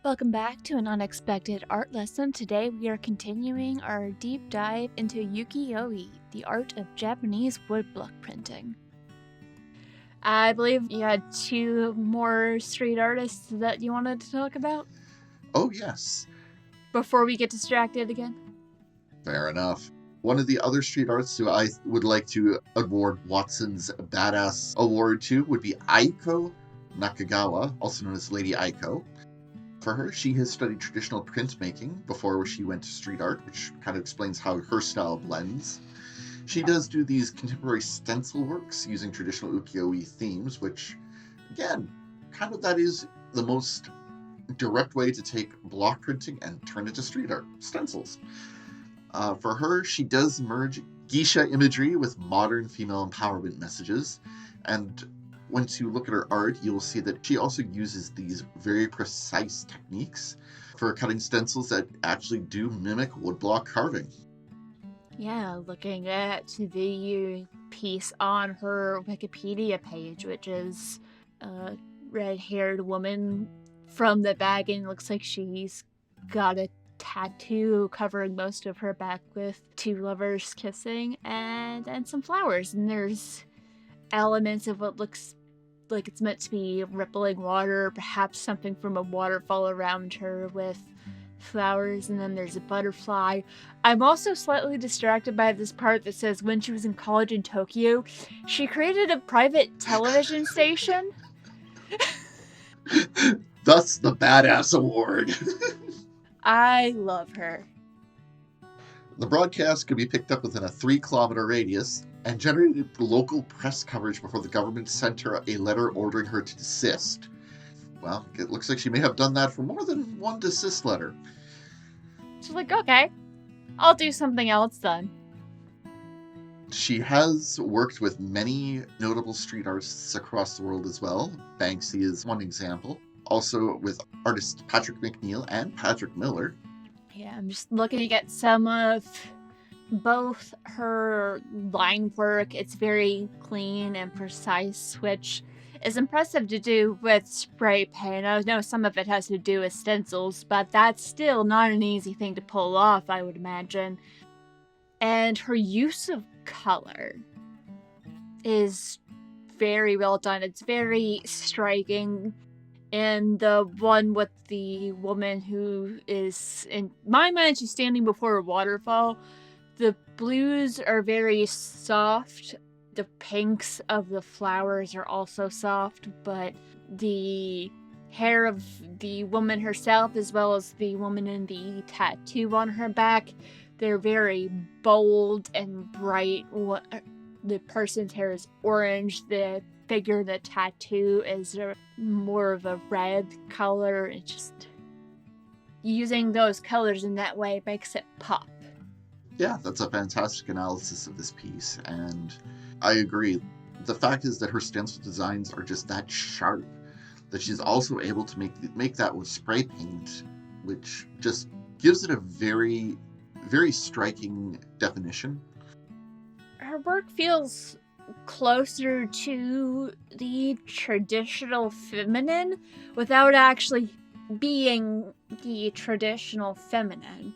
Welcome back to an unexpected art lesson. Today we are continuing our deep dive into Ukiyo-e, the art of Japanese woodblock printing. I believe you had two more street artists that you wanted to talk about? Oh, yes. Before we get distracted again? Fair enough. One of the other street artists who I would like to award Watson's Badass Award to would be Aiko Nakagawa, also known as Lady Aiko. For her, she has studied traditional printmaking before she went to street art, which kind of explains how her style blends. She does do these contemporary stencil works using traditional ukiyo-e themes, which, again, kind of that is the most direct way to take block printing and turn it to street art, stencils. For her, she does merge geisha imagery with modern female empowerment messages, and once you look at her art, you'll see that she also uses these very precise techniques for cutting stencils that actually do mimic woodblock carving. Yeah, looking at the piece on her Wikipedia page, which is a red-haired woman from the bag, and it looks like she's got a tattoo covering most of her back with two lovers kissing and some flowers, and there's elements of what looks like it's meant to be rippling water, perhaps something from a waterfall around her with flowers, and then there's a butterfly. I'm also slightly distracted by this part that says when she was in college in Tokyo, she created a private television station. Thus the Badass Award. I love her. The broadcast could be picked up within a 3-kilometer radius and generated local press coverage before the government sent her a letter ordering her to desist. Well, it looks like she may have done that for more than one desist letter. She's like, okay, I'll do something else then. She has worked with many notable street artists across the world as well. Banksy is one example. Also with artists Patrick McNeil and Patrick Miller. Yeah, I'm just looking at some of both her line work. It's very clean and precise, which is impressive to do with spray paint. I know some of it has to do with stencils, but that's still not an easy thing to pull off, I would imagine. And her use of color is very well done. It's very striking. And the one with the woman who is, in my mind, she's standing before a waterfall. The blues are very soft. The pinks of the flowers are also soft, but the hair of the woman herself, as well as the woman in the tattoo on her back, they're very bold and bright. The person's hair is orange. The figure in the tattoo is more of a red color. It's just using those colors in that way makes it pop. Yeah, that's a fantastic analysis of this piece, and I agree. The fact is that her stencil designs are just that sharp that she's also able to make that with spray paint, which just gives it a very, very striking definition. Her work feels closer to the traditional feminine without actually being the traditional feminine.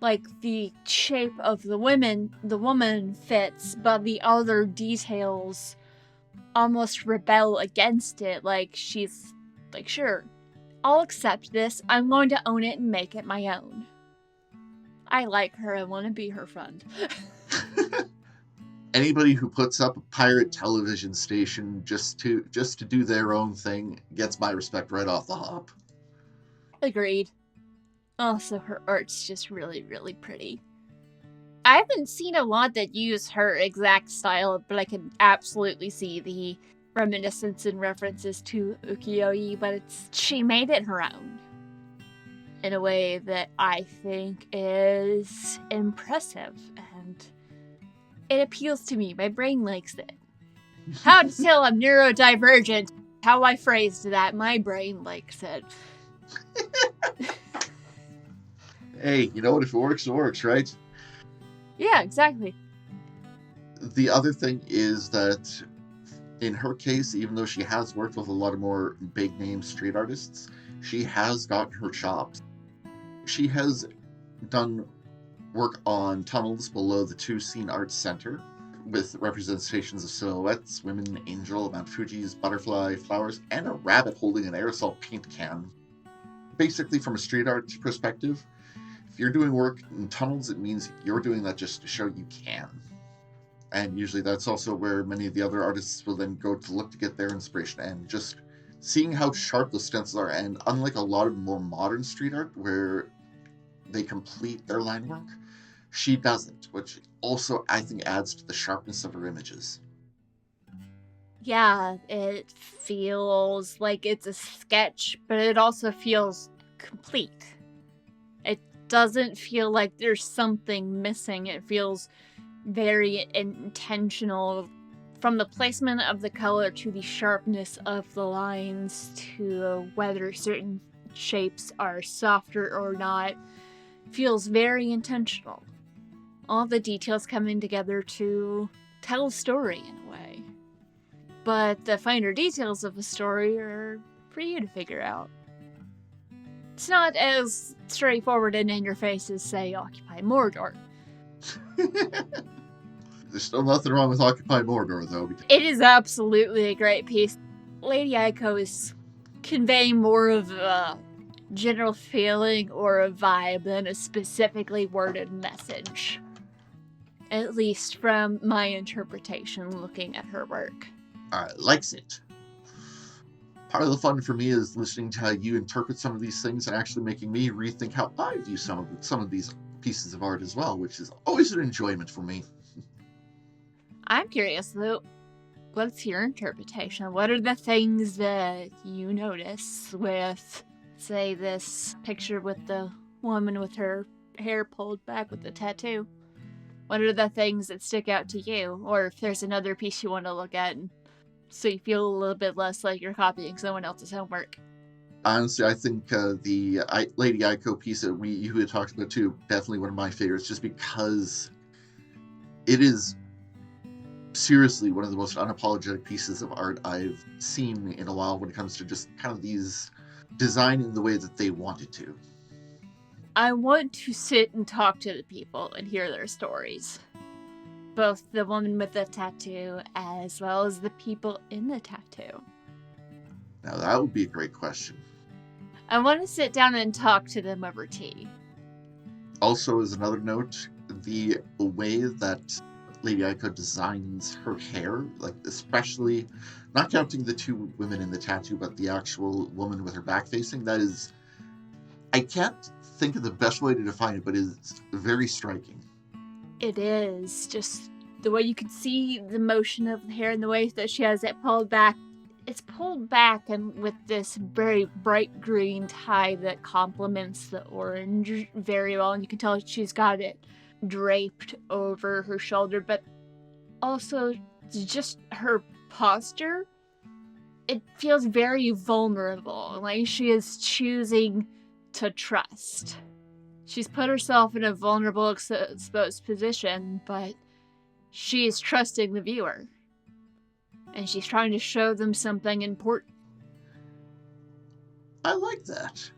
Like, the shape of the woman fits, but the other details almost rebel against it. Like, she's like, sure, I'll accept this. I'm going to own it and make it my own. I like her. I want to be her friend. Anybody who puts up a pirate television station just to do their own thing gets my respect right off the hop. Agreed. Also, her art's just really, really pretty. I haven't seen a lot that use her exact style, but I can absolutely see the reminiscence and references to ukiyo-e, but she made it her own in a way that I think is impressive, and it appeals to me. My brain likes it. How to tell I'm neurodivergent? How I phrased that, my brain likes it. Hey, you know what? If it works, right? Yeah, exactly. The other thing is that In her case, even though she has worked with a lot of more big name street artists, she has gotten her chops. She has done work on tunnels below the Two Scene Arts Center with representations of silhouettes, women, angel, Mount Fuji's butterfly, flowers, and a rabbit holding an aerosol paint can. Basically, from a street art perspective, if you're doing work in tunnels, it means you're doing that just to show you can. And usually that's also where many of the other artists will then go to look to get their inspiration. And just seeing how sharp the stencils are, and unlike a lot of more modern street art where they complete their line work, she doesn't, which also I think adds to the sharpness of her images. Yeah, it feels like it's a sketch, but it also feels complete. It doesn't feel like there's something missing. It feels very intentional, from the placement of the color to the sharpness of the lines to whether certain shapes are softer or not. Feels very intentional. All the details coming together to tell a story in a way. But the finer details of the story are for you to figure out. It's not as straightforward and in your face as, say, Occupy Mordor. There's still nothing wrong with Occupy Mordor, though. It is absolutely a great piece. Lady Aiko is conveying more of a general feeling or a vibe than a specifically worded message. At least from my interpretation looking at her work. Likes it. Part of the fun for me is listening to how you interpret some of these things and actually making me rethink how I view some of these pieces of art as well, which is always an enjoyment for me. I'm curious, though. What's your interpretation? What are the things that you notice with, say, this picture with the woman with her hair pulled back with the tattoo? What are the things that stick out to you? Or if there's another piece you want to look at, so you feel a little bit less like you're copying someone else's homework. Honestly, I think the Lady Aiko piece that you had talked about too, definitely one of my favorites, just because it is seriously one of the most unapologetic pieces of art I've seen in a while when it comes to just kind of these design in the way that they wanted to. I want to sit and talk to the people and hear their stories. Both the woman with the tattoo as well as the people in the tattoo. Now that would be a great question. I want to sit down and talk to them over tea. Also, as another note, the way that Lady Aiko designs her hair, like especially, not counting the two women in the tattoo, but the actual woman with her back facing, that is, I can't think of the best way to define it, but it's very striking. It is. Just the way you can see the motion of the hair and the way that she has it pulled back. It's pulled back and with this very bright green tie that complements the orange very well. And you can tell she's got it draped over her shoulder, but also just her posture. It feels very vulnerable. Like she is choosing to trust. She's put herself in a vulnerable, exposed position, but she is trusting the viewer. And she's trying to show them something important. I like that.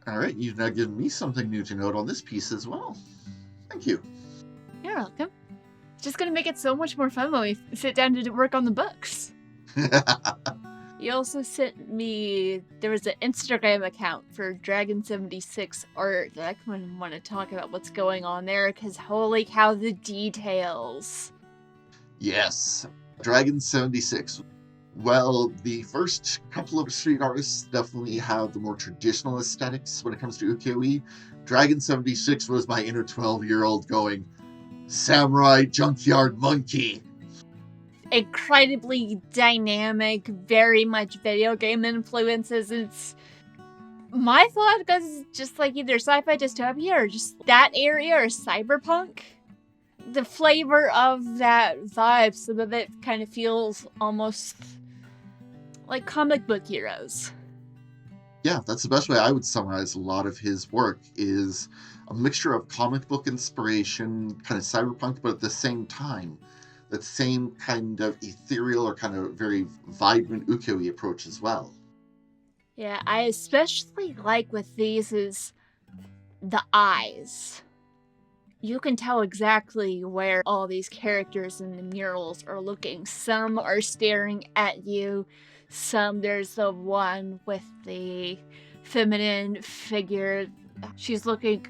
All right, you've now given me something new to note on this piece as well. Thank you. You're welcome. It's just going to make it so much more fun when we sit down to work on the books. You also sent me, there was an Instagram account for Dragon76 art that I kind of want to talk about what's going on there, because holy cow, the details. Yes, Dragon76. Well, the first couple of street artists definitely have the more traditional aesthetics when it comes to ukiyo-e. Dragon76 was my inner 12-year-old going, Samurai Junkyard Monkey. Incredibly dynamic, very much video game influences. It's my thought goes just like either sci-fi dystopia or just that area or cyberpunk. The flavor of that vibe, some of it kind of feels almost like comic book heroes. Yeah, that's the best way I would summarize a lot of his work, is a mixture of comic book inspiration, kind of cyberpunk, but at the same time, that same kind of ethereal or kind of very vibrant ukiyo-e approach as well. Yeah, I especially like with these is the eyes. You can tell exactly where all these characters in the murals are looking. Some are staring at you. There's the one with the feminine figure. She's looking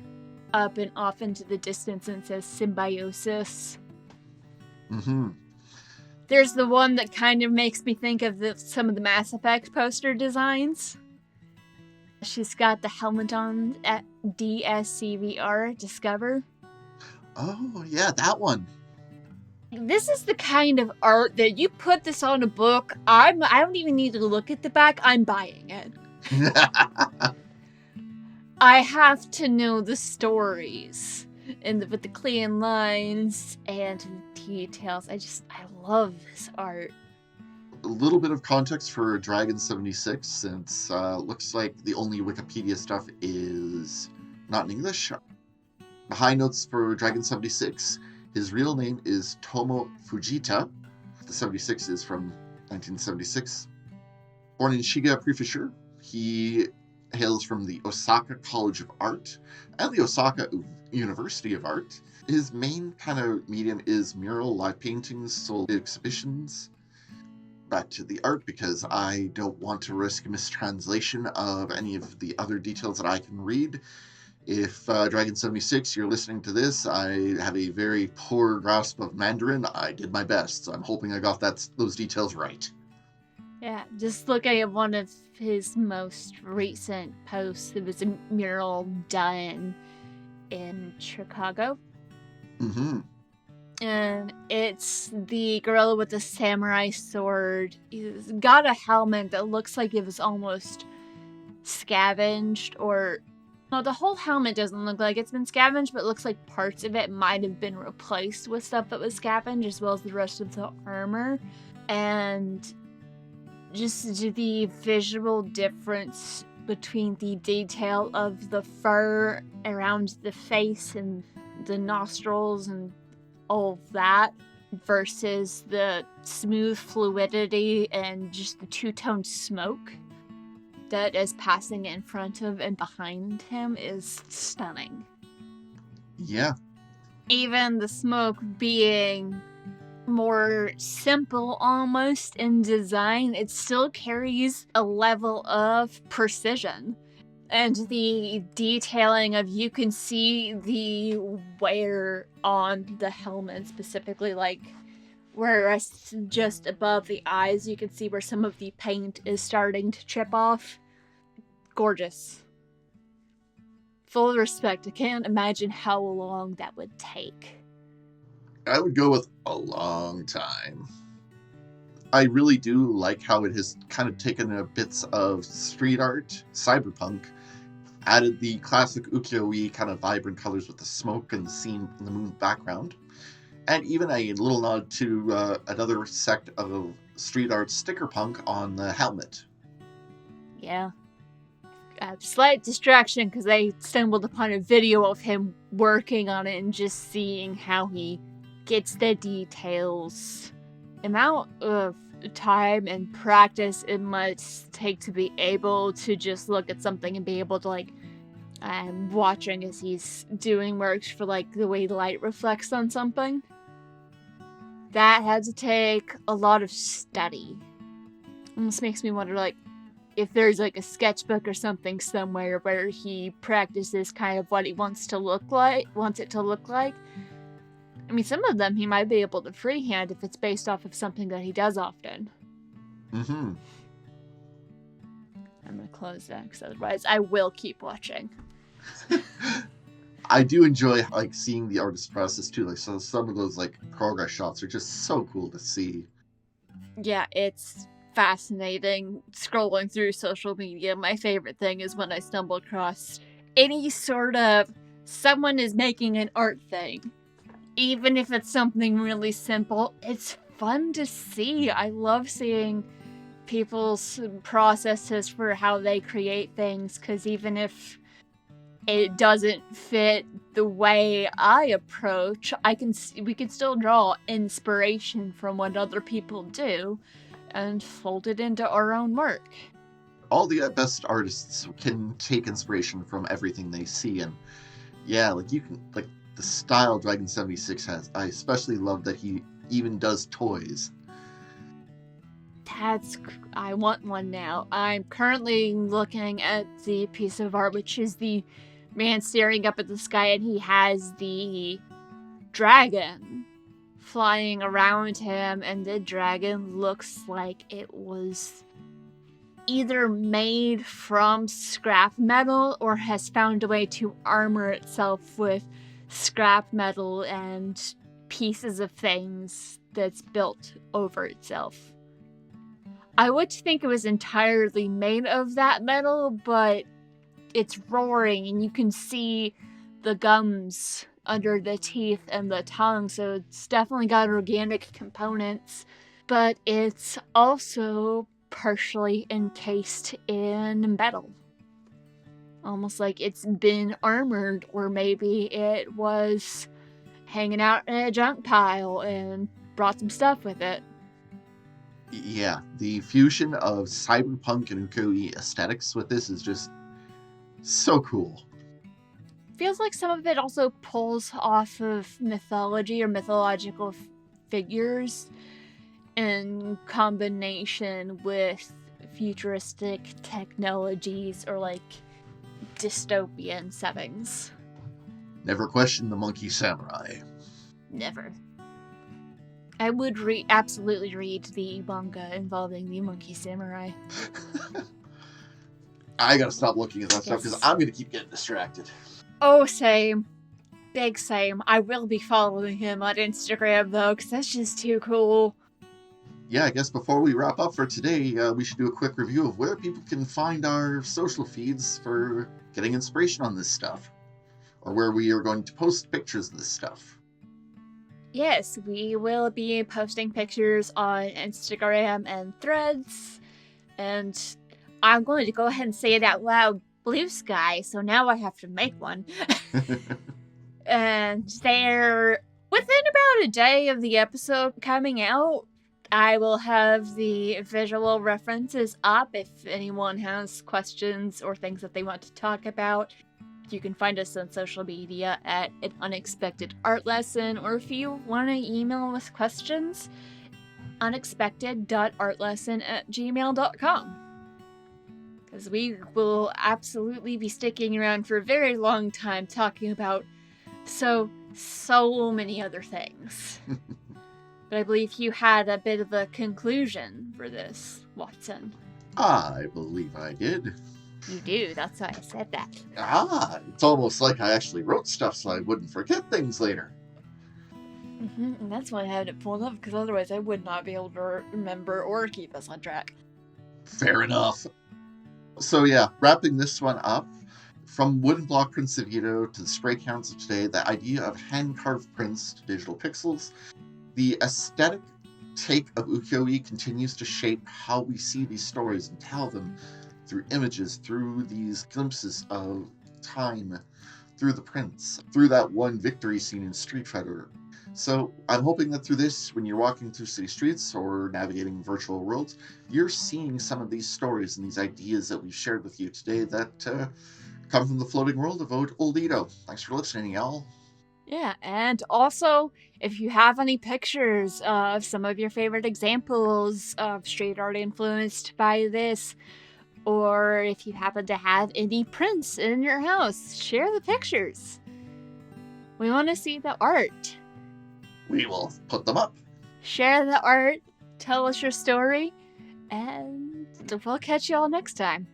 up and off into the distance and says symbiosis. Mm-hmm. There's the one that kind of makes me think of some of the Mass Effect poster designs. She's got the helmet on at DSCVR, Discover. Oh, yeah, that one. This is the kind of art that you put this on a book, I don't even need to look at the back, I'm buying it. I have to know the stories with the clean lines and the details. I love this art. A little bit of context for Dragon 76, since looks like the only Wikipedia stuff is not in English. The high notes for Dragon 76, his real name is Tomo Fujita. The 76 is from 1976. Born in Shiga Prefecture, he hails from the Osaka College of Art and the Osaka University of Art. His main kind of medium is mural, live paintings, sold exhibitions. Back to the art, because I don't want to risk mistranslation of any of the other details that I can read. If Dragon 76, you're listening to this, I have a very poor grasp of Mandarin. I did my best, so I'm hoping I got those details right. Yeah, just looking at one of his most recent posts, it was a mural done in Chicago. Mm-hmm. And it's the gorilla with the samurai sword. He's got a helmet that looks like it was almost scavenged, or... No, the whole helmet doesn't look like it's been scavenged, but it looks like parts of it might have been replaced with stuff that was scavenged, as well as the rest of the armor. And just the visual difference between the detail of the fur around the face and the nostrils and all of that versus the smooth fluidity and just the two-tone smoke that is passing in front of and behind him is stunning. Yeah. Even the smoke being more simple almost in design, it still carries a level of precision. And the detailing of, you can see the wear on the helmet, specifically like where just above the eyes, you can see where some of the paint is starting to chip off. Gorgeous. Full respect, I can't imagine how long that would take. I would go with a long time. I really do like how it has kind of taken bits of street art, cyberpunk, added the classic ukiyo-e kind of vibrant colors with the smoke and the scene in the moon background, and even a little nod to another sect of street art, sticker punk, on the helmet. Yeah. A slight distraction because I stumbled upon a video of him working on it and just seeing how he gets the details. Amount of time and practice it must take to be able to just look at something and be able to, like, watching as he's doing works for, like, the way light reflects on something. That had to take a lot of study. Almost makes me wonder, like, if there's, like, a sketchbook or something somewhere where he practices kind of what he wants it to look like. I mean, some of them he might be able to freehand if it's based off of something that he does often. Mm-hmm. I'm gonna close that, because otherwise I will keep watching. I do enjoy, like, seeing the artist process too. Like, so some of those, like, progress shots are just so cool to see. Yeah, it's fascinating scrolling through social media. My favorite thing is when I stumble across any sort of someone is making an art thing. Even if it's something really simple, it's fun to see. I love seeing people's processes for how they create things, because even if it doesn't fit the way I approach, we can still draw inspiration from what other people do and fold it into our own work. All the best artists can take inspiration from everything they see, and yeah, like you can, like the style Dragon 76 has. I especially love that he even does toys. I want one now. I'm currently looking at the piece of art, which is the man staring up at the sky, and he has the dragon flying around him, and the dragon looks like it was either made from scrap metal or has found a way to armor itself with scrap metal and pieces of things that's built over itself. I would think it was entirely made of that metal, but it's roaring and you can see the gums under the teeth and the tongue, so it's definitely got organic components, but it's also partially encased in metal. Almost like it's been armored, or maybe it was hanging out in a junk pile and brought some stuff with it. Yeah, the fusion of cyberpunk and Ukiyo-e aesthetics with this is just so cool. Feels like some of it also pulls off of mythology or mythological figures in combination with futuristic technologies or like dystopian settings. Never question the monkey samurai. Never. I would absolutely read the manga involving the monkey samurai. I gotta stop looking at that stuff because I'm gonna keep getting distracted. Oh, same. Big same. I will be following him on Instagram though, because that's just too cool. Yeah, I guess before we wrap up for today, we should do a quick review of where people can find our social feeds for getting inspiration on this stuff, or where we are going to post pictures of this stuff. Yes, we will be posting pictures on Instagram and Threads, and I'm going to go ahead and say it out loud, Blue Sky, so now I have to make one. And they're within about a day of the episode coming out. I will have the visual references up if anyone has questions or things that they want to talk about. You can find us on social media at An Unexpected Art Lesson, or if you want to email with questions, unexpected.artlesson@gmail.com. Because we will absolutely be sticking around for a very long time talking about so many other things. But I believe you had a bit of a conclusion for this, Watson. I believe I did. You do, that's why I said that. It's almost like I actually wrote stuff so I wouldn't forget things later. And that's why I had it pulled up, because otherwise I would not be able to remember or keep us on track. Fair enough. So yeah, wrapping this one up, from wooden block prints of Ito to the spray counts of today, the idea of hand-carved prints to digital pixels, the aesthetic take of Ukiyo-e continues to shape how we see these stories and tell them through images, through these glimpses of time, through the prints, through that one victory scene in Street Fighter. So I'm hoping that through this, when you're walking through city streets or navigating virtual worlds, you're seeing some of these stories and these ideas that we've shared with you today that come from the floating world of old Ito. Thanks for listening, y'all. Yeah, and also, if you have any pictures of some of your favorite examples of street art influenced by this, or if you happen to have any prints in your house, share the pictures. We want to see the art. We will put them up. Share the art, tell us your story, and we'll catch you all next time.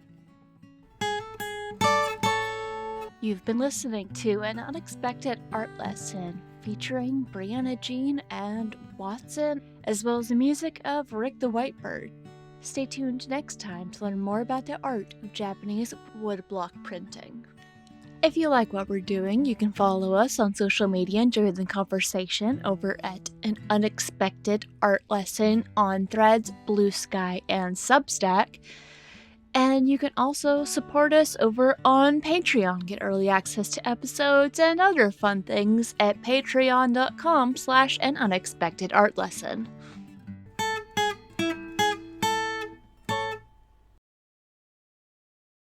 You've been listening to An Unexpected Art Lesson featuring Brianna, Jean, and Watson, as well as the music of Rick the Whitebird. Stay tuned next time to learn more about the art of Japanese woodblock printing. If you like what we're doing, you can follow us on social media and join the conversation over at An Unexpected Art Lesson on Threads, Blue Sky, and Substack. And you can also support us over on Patreon. Get early access to episodes and other fun things at patreon.com/anunexpectedartlesson.